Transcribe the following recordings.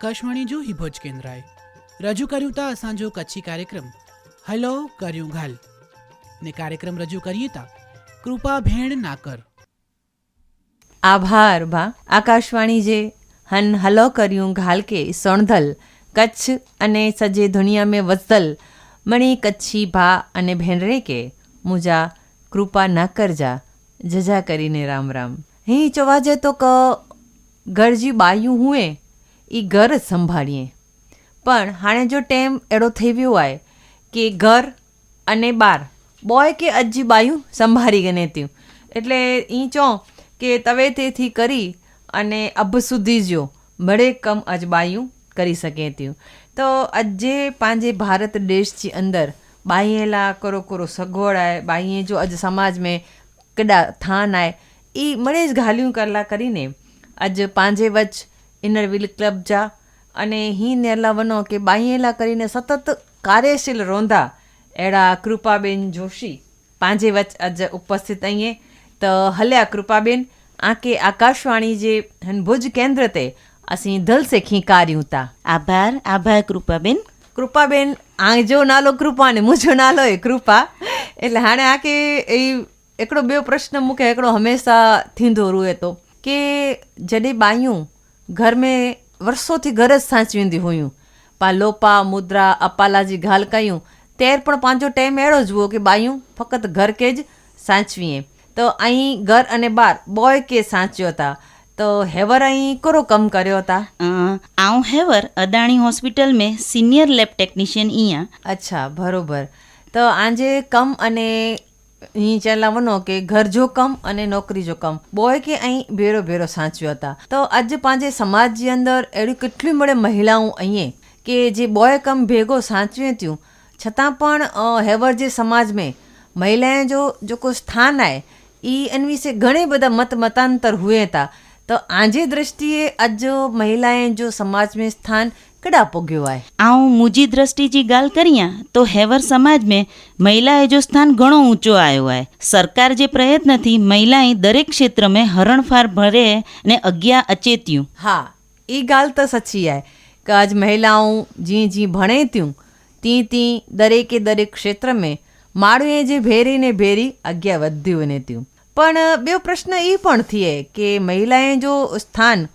आकाशवाणी जो हिभोज केंद्राए रजू कर्યું તા અસાંજો કચ્છી કાર્યક્રમ હલો કર્યું ઘાલ ને કાર્યક્રમ રજૂ કરીએ તા કૃપા ભેણ નાકર. આભાર બા. આકાશવાણી જે હન હલો કર્યું ઘાલ કે સોણધલ કચ્છ અને સજે દુનિયા મેં વસલ મણી કચ્છી ભા અને ભેણરે કે મુજા કૃપા ના કરજા જજા કરીને રામ રામ. અહીં ચવાજે તો ક ઘરજી બાયું હુએ એ ઘર જ સંભાળીએ, પણ હાણે જો ટેમ એડો થઈ ગયો હોય કે ઘર અને બાર બોય કે અજી બાયું સંભાળી ગને ત્યું, એટલે એ ચો કે તવે તેથી કરી અને અબ સુધી જો બड़े कम अज बायूं કરી શકે ત્યું. તો અજે પાંजे भारत देश जी अंदर बाईला करो करो सगवड़ आए बाईए जो अज समाज में कड़ा थान आए ई मड़े ज घालियूं करला करीने अज પાંजे वच इनर व्हील क्लब जा अने ही नेरला वनो के बाईला करीने सतत कार्यशील रोंधा एड़ा कृपाबेन जोशी પાંजे वच अज उपस्थित आइए. तो हल्या कृपाबेन आके आकाशवाणी जे भुज केंद्र ते असीं दिल से खीकार्यूं था. आभार आभार कृपाबेन. कृपाबेन आजो नालो कृपा ने मुझो नालो है कृपा, એટલે હાणे आके एकड़ो बे प्रश्न मूंखे एकड़ो हमेशा थींदो रुए तो के जॾहिं बायूं घर में वर्षों थी घर ज साचवींदी हुयूं, पा लोपा मुद्रा अपाला जी ॻाल्हि कयूं तेर पण पंहिंजो टाइम अहिड़ो ज हुओ कि बायूं फ़क़ति घर के ज साचवीए. तो ऐं घर अने ॿार बॉय के साचियो था. तो हेवर ऐं करो कमु करियो था. आऊं हेवर अदाणी हॉस्पिटल में सीनियर लैब टेक्नीशियन ईअं. अच्छा बराबरि. तो आंजे कमु अने हीअं चवंदा वञो कि घर जो कमु अने नौकिरी जो कमु बॉय खे ऐं भेरो भेरो साचियो था. तो अॼु पंहिंजे समाज जे अंदरि अहिड़ियूं केतिरियूं बड़े महिलाऊं आहिनि कि जे बॉय कमु भेगो साचियूं थियूं छतां पण हेवर जे समाज में महिलाएं जो जेको स्थान आहे ई इन विषे घणे બધા મતાંતર हुए था. तो आंजे दृष्टिए अॼु महिलाएं जो समाज में स्थान कड़ा पुग्यो आहे. आऊं मुंहिंजी दृष्टि जी ॻाल्हि करियां तो हेवर समाज में महिलाए जो स्थान घणो ऊंचो आयो आहे. सरकार जे प्रयत्न थी महिलाएं दरेक क्षेत्र में हरणफार भरे ने अॻियां अचे थियूं. हा ई ॻाल्हि त सची आहे कि अॼु महिलाऊं जीअं जीअं भणे थियूं तीअं तीअं दरेके दरेक क्षेत्र में माण्हूअ जे भेरी ने भेरी अॻियां वधियूं वञे थियूं. पण ॿियो प्रश्न ई पण थिए कि महिलाएं जो स्थान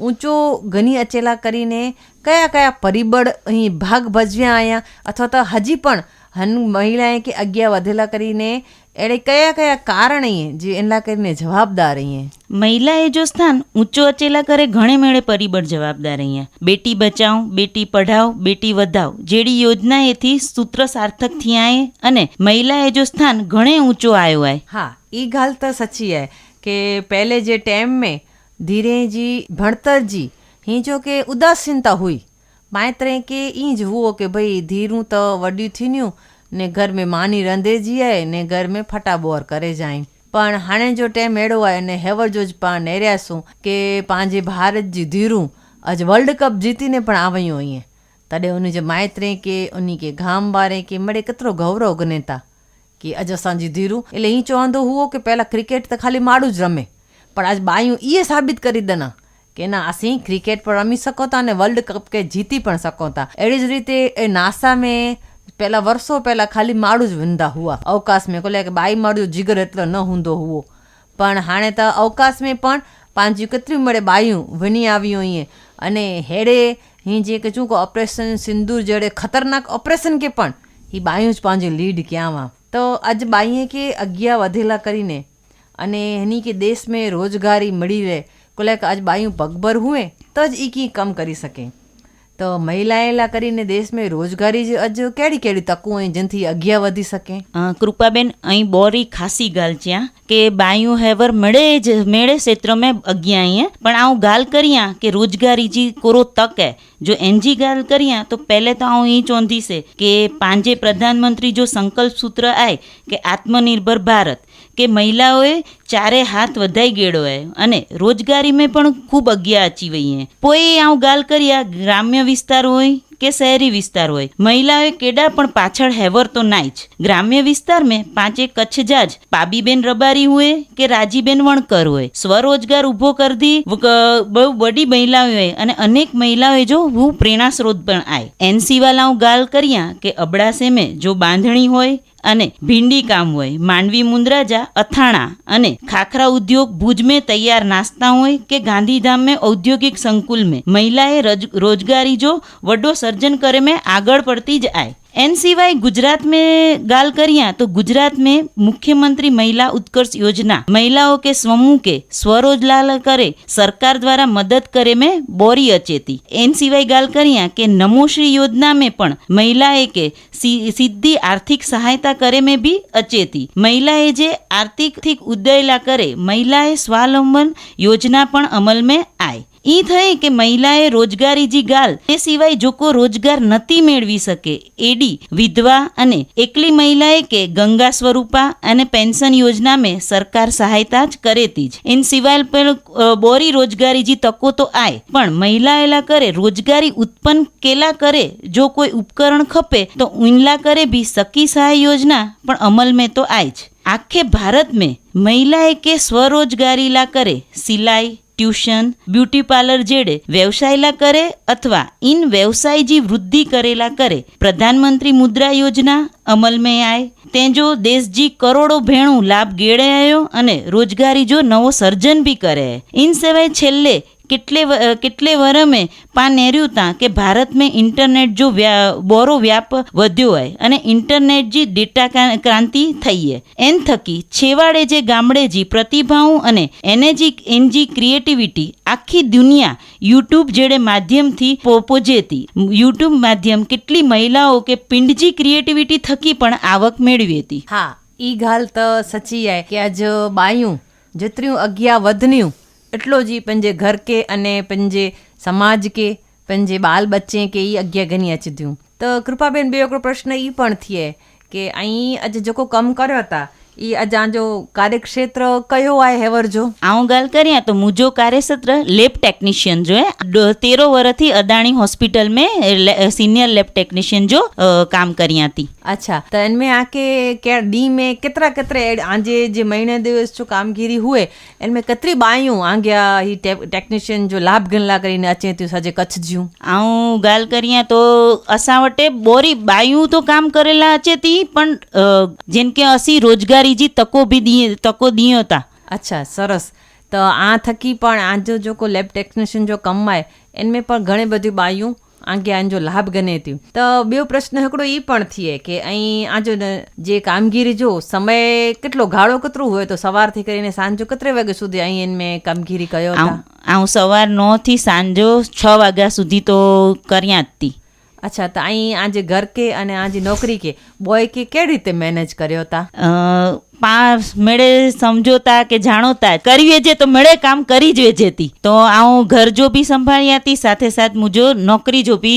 ऊंचो घणी अचेला કરીને કયા કયા પરિબળ અહીં ભાગ ભજવ્યા આયા અથવા તો હજી પણ હન મહિલાએ કે અગિયા વધેલા કરીને એણે કયા કયા કારણ અહીં જે એના કરીને જવાબદાર અહીં. મહિલાએ જો સ્થાન ઊંચો અચેલા કરે ઘણે મેળે પરિબળ જવાબદાર અહીંયા. બેટી બચાવ બેટી પઢાઓ બેટી વધાવ જેડી યોજના એથી સૂત્ર સાર્થક થયા आहे અને મહિલાએ જો સ્થાન ઘણે ઊંચો આવ્યો आहे. હા ई ॻाल्हि त सची आहे कि पहले जे टाइम में धीरे जी भणतर जी हीअं जो कि उदासीनता हुई माइतरे के ईअं ज हुओ कि भई धीरूं त वॾियूं थींदियूं ने घर में मानी रंधे जी आहे ने घर में फटाबोर करे जाइनि. पण हाणे जो टाइम अहिड़ो आहे ने हेवर जो ज पाण नेरियासूं कि पंहिंजे भारत जी धीरूं अॼु वर्ल्ड कप जीतीने पण आवियूं ईअं. तॾहिं उन जे माइतरे के उन के गाम वारे के मड़े केतिरो गौरव गने था कि अॼु असांजी धीरूं એટલે हीअं चवंदो हुओ कि પહેલાં ક્રિકેટ त ખાલી માण्हू જ રમે, પણ આજ બાयूं इहे साबित કરી દના કે ના અसीं ક્રિકેટ પણ રમી શકો था અને વર્લ્ડ કપ કે જીતી પણ શકો था. अहिड़ी જ રીતે નાસા में પહેલાં વર્ષો પહેલાં ખાલી માण्हू જ वेंदा हुआ अवकाश में, कोले કે બાई माण्हू जो जिगर एतिरो न हूंदो हुओ. पण हाणे त अवकाश में पण पंहिंजियूं केतिरियूं बड़े बायूं वञी आवियूं ईअं अने हेड़े हीअं जीअं कि चूं ऑपरेशन सिंदूर जहिड़े ख़तरनाक ऑपरेशन के पण ही बायूं જ पंहिंजो लीड कया हुआ. तो अॼु बाईअ खे अॻियां वधेला કરીને અને हिनी के देश में रोज़गारी મળી રહે કોલે કે अॼु बायूं पगभर हुए त ज ई कीअं कमु કરી શકે. તો મહિલાએ લા કરીને દેશ में रोज़गारी जी अॼु कहिड़ी कहिड़ी तकूं आहिनि जिनથી अॻियां वधी सके. कृपाबेन ऐं बोरी खासी ॻाल्हि चयां कि बायूं हेवर मेड़े क्षेत्र में अॻियां आई हैं. पण आऊं ॻाल्हि करियां कि रोज़गारी जी कोरो तक है जो इन जी ॻाल्हि करियां तो पहले तो आऊं ई चवंदीसीं कि पंहिंजे प्रधानमंत्री जो संकल्प सूत्र आहे कि आत्मनिर्भर भारत કે મહિલાઓએ चारे हाथ वधाई गेड़ो है अने रोजगारी में पण खूब अग्या अची वई है। पोए आऊं गाल करिया ग्राम्य विस्तार होय के शहरी विस्तार होय, महिलाओं केडा पण पाछळ हेवर तो नाई ज। ग्राम्य विस्तार में पांचे कच्छ जाज पाबीबेन रबारी हुए के राजीबेन वणकर हुए स्वरोजगार उभो कर दी बहु बड़ी महिलाओं अने अनेक महिलाओं जो वो प्रेरणा स्रोत पण आए। एनसी वालाओं गाल करिया के अबड़ासे में जो बांधणी होय अने भींडी काम होय, मांडवी मुंद्राजा अथाणा अने खाखरा उद्योग भुज में तैयार नास्ता होय के गांधीधाम में औद्योगिक संकुल में महिलाएं रोजगारी जो वड्डो सर्जन करे में आगळ पड़ती ज आए। एन सिवाय गुजरात में गाल करिया तो गुजरात में मुख्यमंत्री महिला उत्कर्ष योजना महिलाओं के समूह के स्वरोजगार करे सरकार द्वारा मदद करे में बोरी अचेती। एन सिवाय गाल करिया के नमोश्री योजना में पण महिलाए के सीधी आर्थिक सहायता करे में भी अचेती। महिलाए जे आर्थिक उदयला करे महिलाए स्वावलंबन योजना पण अमल में आए। ई थई के महिलाए रोजगारी जी गाल ते सिवाय जो को रोजगार नती मेळवी सके एडी विधवा अने एकली महिलाए के गंगा स्वरूपा अने पेंशन योजना में सरकार सहायता ज करेती ज। इन सिवाय बोरी रोजगारी जी तको तो आए पण महिलाएला करे रोजगारी उत्पन्न केला करे जो कोई उपकरण खपे तो इनला करे भी सखी सहाय योजना पण अमल में तो आए ज। आखे भारत में महिलाए के स्वरोजगारी ला करे सिलाई ट्यूशन ब्यूटी पार्लर जेडे व्यवसाय ला करे अथवा इन व्यवसाय जी वृद्धि करेला करे प्रधानमंत्री मुद्रा योजना अमल में आए तेजो देश जी करोड़ों भेणु लाभ गेड़े आयो अने रोजगारी जो नवो सर्जन भी करे। इन सिवाय छेल्ले કેટલે વર્ષ में પાન નેર્યું તા કે ભારત में इंटरनेट जो બોરો વ્યાપ વધ્યો હોય અને इंटरनेट जी डेटा क्रांति થઈ है। એન થકી છેવાડે જે ગામડે જી પ્રતિભાઓ અને એનજી ક્રિએટિવિટી આખી દુનિયા યુટ્યુબ જેડે માધ્યમથી પહોંચેતી। યુટ્યુબ માધ્યમ કેટલી મહિલાઓ કે પિંડજી ક્રિએટિવિટી થકી પણ આવક મેળવી હતી। હા ई ॻाल्हि त सची आहे कि अॼु बायूं जेतिरियूं अॻियां वधनियूं एटलो जी पंहिंजे घर के अने पंहिंजे समाज के पंहिंजे बाल बच्चे के ई अॻियां घणी अचंदियूं। त कृपाबेन ॿियो हिकिड़ो प्रश्न ई पण थिए कि अॼु जेको कमु करियो था ई अॼांजो कार्यक्षेत्र कयो आहे हेवर जो? आऊं गाल करियां तो मुझो कार्यक्षेत्र लैब टेक्नीशियन जो है 13 वर्ष थी अदाणी हॉस्पिटल में सीनियर लैब टेक्नीशियन जो काम करियां थी। अच्छा त इनमें आके क्या डी में केतरे आंजे जे महीने दिवस जो कामगिरी हुए इनमें केतरी बायूं आंग्या ही टेक्नीशियन जो लाभ गणला करीने अचे थियूं सजे कच्छ जूं? आऊं गाल करियां तो असां वटे बोरी बायूं तो काम करेला अचे थी पण जिन के असी रोजगारी जी तको दियो था। अच्छा सरस। तो आ थकी पण आजो जो को लैब टेक्नीशियन जो कम आहे इनमें पण घणे बधी बायूं आगे आन जो लाभ गणे थियूं। त ॿियो प्रश्न हिकिड़ो ई पण थिए कि ऐं आजो जे कामगिरी जो समय केतिरो गाढ़ो केतिरो हुए तो सवार थी કરીને સાંજો केतिरे वागे સુધી અહીં इनमें कामगिरी कयो था? आऊं सवार 9 थी सांजो 6 वाग्या સુધી तो करियां थी। अच्छा त અહીં આજે घर के अने आज नौकरी के बॉय के केड़ी रीते मैनेज કર્યો તા? मेड़े समझोता के जाणोता करी वेजे तो मेड़े काम करी ज वेजे थी। तो आऊं घर जो भी संभाळिया थी साथे साथ मुझो नौकरी जो भी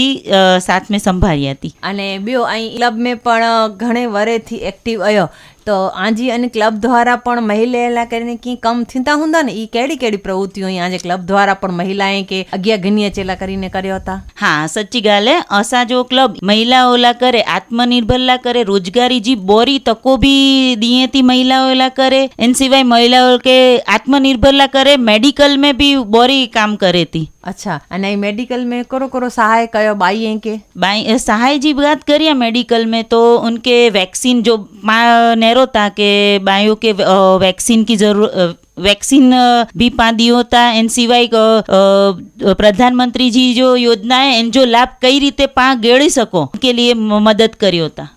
साथ में संभाळिया थी। अने ॿियो ऐं क्लब में पण घणे वरे थी एक्टिव आयो तो आजी अने क्लब द्वारा पण महिला કરીને की कम थींदा हुंदा ने ई केड़ी प्रवृत्तियों आजे क्लब द्वारा पण महिलाएं के अगिया घणी अचेला કરીને કર્યો था? हाँ सच्ची गाल है। असा जो क्लब महिलाओं ला करे आत्मनिर्भर ला करे रोजगारी जी बोरी तको भी दिए थी महिलाओं ला करे। इन सिवाय महिलाओं के आत्मनिर्भर ला करे मेडिकल में भी बोरी काम करे थी। अच्छा अने मेडिकल में कोरो सहाय कयो बाई के? बाई सहाय जी बात करिए मेडिकल में तो उनके वैक्सीन जो नेरो था के बायों के वैक्सीन की वैक्सीन भी पा दियो था। इन सिवाय प्रधानमंत्री जी जो योजना है इन जो लाभ कई रीते पा गेड़ी सको के लिए मदद करियो था।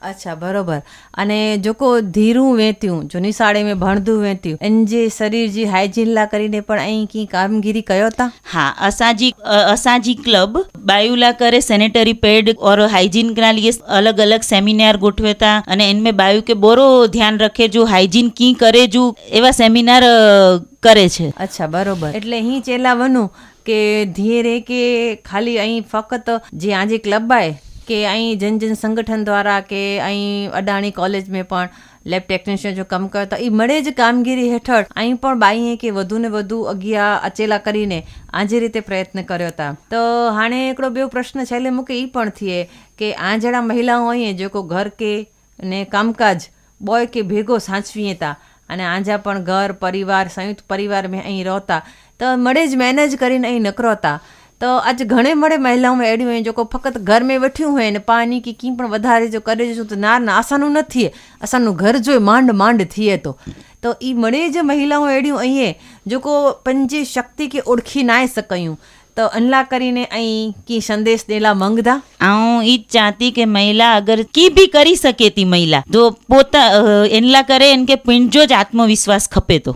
अच्छा बरोबर। अने जोको धीरू वेत्यूं जो निशाड़े में भणदू वेत्यूं इन जे शरीर जी हाइजीन ला करीने पण अहीं की कामगिरी कयो था? हाँ असांजी क्लब बायू ला करे सैनिटरी पैड और हाइजीन के लिए अलग अलग सेमिनार गोठवे था अने इनमें बायू के बोरो ध्यान रखे जो हाइजीन की करे जो एवा सेमिनार करे छे। अच्छा बरोबर। એટલે ही चेला वनु के धीरे के खाली अहीं फकत जे आजे क्लब आए के અહીં જન સંગઠન દ્વારા કે અહીં અડાણી કોલેજ में પણ લેબ ટેકનિશિયન જો કમ કરતા એ મળે જ કામગીરી હેઠળ અહીં પણ બાઈએ કે વધુ ને વધુ અગિયા અચેલા કરીને આ જે રીતે પ્રયત્ન કર્યો હતા. તો હાणे हिकिड़ो ॿियो प्रश्न छेल्ले मूंखे ई पण थिए કે આ जहिड़ा महिलाऊं आहिनि जेको घर के ने कामकाज બોય કે ભેગો સાચવીએ હતા અને આજા પણ ઘર પરિવાર સંયુક્ત પરિવાર में અહીં रहता તો મળે જ મેનેજ કરીને અહીં નકરો હતા. તો આજે ઘणे મળે મહિલાઓ અહેड़ियूं आहिनि जेको फ़क़ति घर में वेठियूं हुई ने पानी की कीअं पण वधारे जो करे जो त ना ना असांजो न थिए असांजो घर जो માંડ માંડ थिए थो. તો એ મળે જ મહિલાઓ અહેड़ियूं અહીં जेको पंहिंजी शक्ति खे ओळखी ना सकयूं તો અનલા કરીને અહીં કી સંદેશ દેલા માંગતા. આઉં ઈ જ ચાહતી કે મહિલા અગર કી બી કરી શકે તી મહિલા જો પોતા એનલા કરે એન કે pinjo જ આત્મવિશ્વાસ ખપે તો.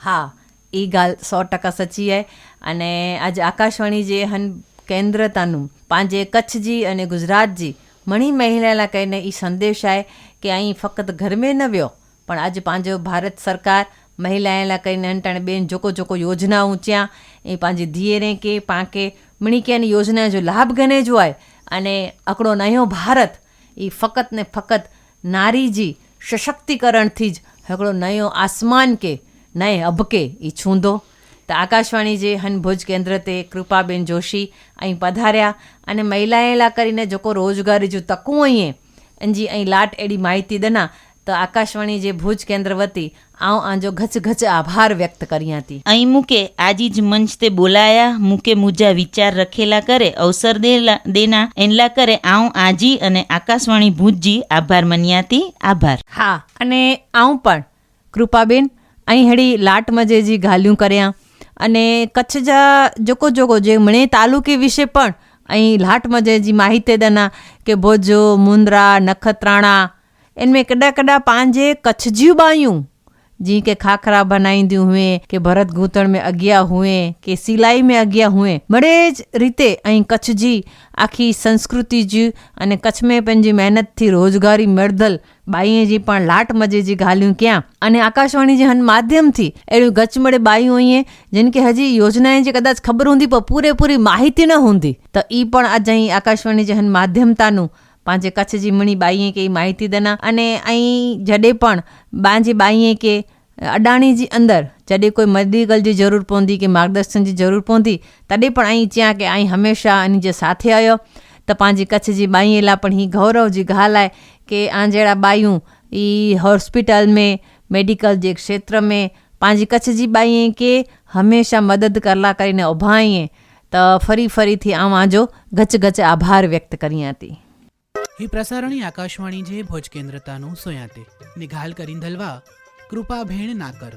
હા એ ગાલ 100% સચી आहे. અને આજે આકાશવાણી જે હન કેન્દ્રતાનું પાંજે કચ્છજી અને ગુજરાતજી મણી મહિલા કહીને એ સંદેશ आहे કે અહીં ફક્ત ઘર में ન वियो પણ આજે पंहिंजो भारत सरकार महिलाएं लाइ कई नंढण बेन जोको जोको योजनाऊं थिया ऐं पंहिंजी धीअरे के पाण खे मिणी के योजना जो लाभ गणे जो आहे अने हिकिड़ो नयो भारत ई फ़क़ति ने फ़क़ति नारी जी सशक्तिकरण थी ज हिकिड़ो नयो आसमान के नए अबके ई छूंदो. त आकाशवाणी जे हन भुज केंद्र ते कृपाबेन जोशी ऐं पधारिया अने महिलाएं लाइ કરીને जेको रोज़गारी जूं तकूं आहिनि इनजी ऐं लाट अहिड़ी माहिती ॾिना त आकाशवाणी जे भुज केंद्र वती आऊं आंजो घच घच आभार व्यक्त करियां थी. અહીં મૂકે આજી જ મંચ તે બોલાયા મૂકે મુજા વિચાર રખેલા કરે અવસર દેના એનલા કરે આઉં આજી અને આકાશવાણી ભુજજી આભાર મન્યાતી આભાર. હા અને આऊं પણ કૃપાબેન અહીં હેડી લાટ મજેજી ગાલ્યું કર્યા અને કચ્છ जा जोको जोको जे मणे तालुके विषय पण અહીં લાટ મજેજી માહિતી દના કે ભોજો મુंद्रा नखत्राणा इनमें कॾा कॾा पंहिंजे कच्छ जूं बायूं जी के खाखरा बनाईंदियूं हुए के भरत गूंथण में अॻियां हुए के सिलाई में अॻियां हुए मड़े ज रीते ऐं कच्छ जी आखी संस्कृति जी अने कच्छ में पंहिंजी महिनत थी रोज़गारी मर्दल बाईअ जी पण लाट मजे जी ॻाल्हियूं कयां अने आकाशवाणी जे हन माध्यम थी अहिड़ियूं गच मड़े बायूं आहिनि जिन खे हजी योजनाएं जी कदाच ख़बर हूंदी पर पूरेपूरी माहिती न हूंदी त ई पण अॼु અહીં आकाशवाणी जे हन माध्यमताનું पंहिंजे कच्छ जी मणी बाईअ खे माहिती ॾिना अने ऐं जॾहिं पण पंहिंजी बाईअ खे अडाणी जी अंदरि जॾहिं कोई मेडिकल जी ज़रूरत पवंदी की मार्गदर्शन जी ज़रूरत पवंदी तॾहिं पण ऐं चयां की ऐं हमेशह इन जे साथे आहियो त पंहिंजी कच्छ जी बाईअ लाइ पण हीअ गौरव जी ॻाल्हि आहे की आ जहिड़ा बायूं ई हॉस्पिटल में मेडिकल जे क्षेत्र में पंहिंजी कच्छ जी बाईअ खे हमेशह मदद करला કરીને ઉભા આહીએ त ફરીથી આવાજો ગચ ગચ આભાર વ્યક્ત કર્યા હતી. ही प्रसारणी आकाशवाणी जे भोज केंद्रतानु सोयाते निघाल करींदलवा कृपा भेण नाकर.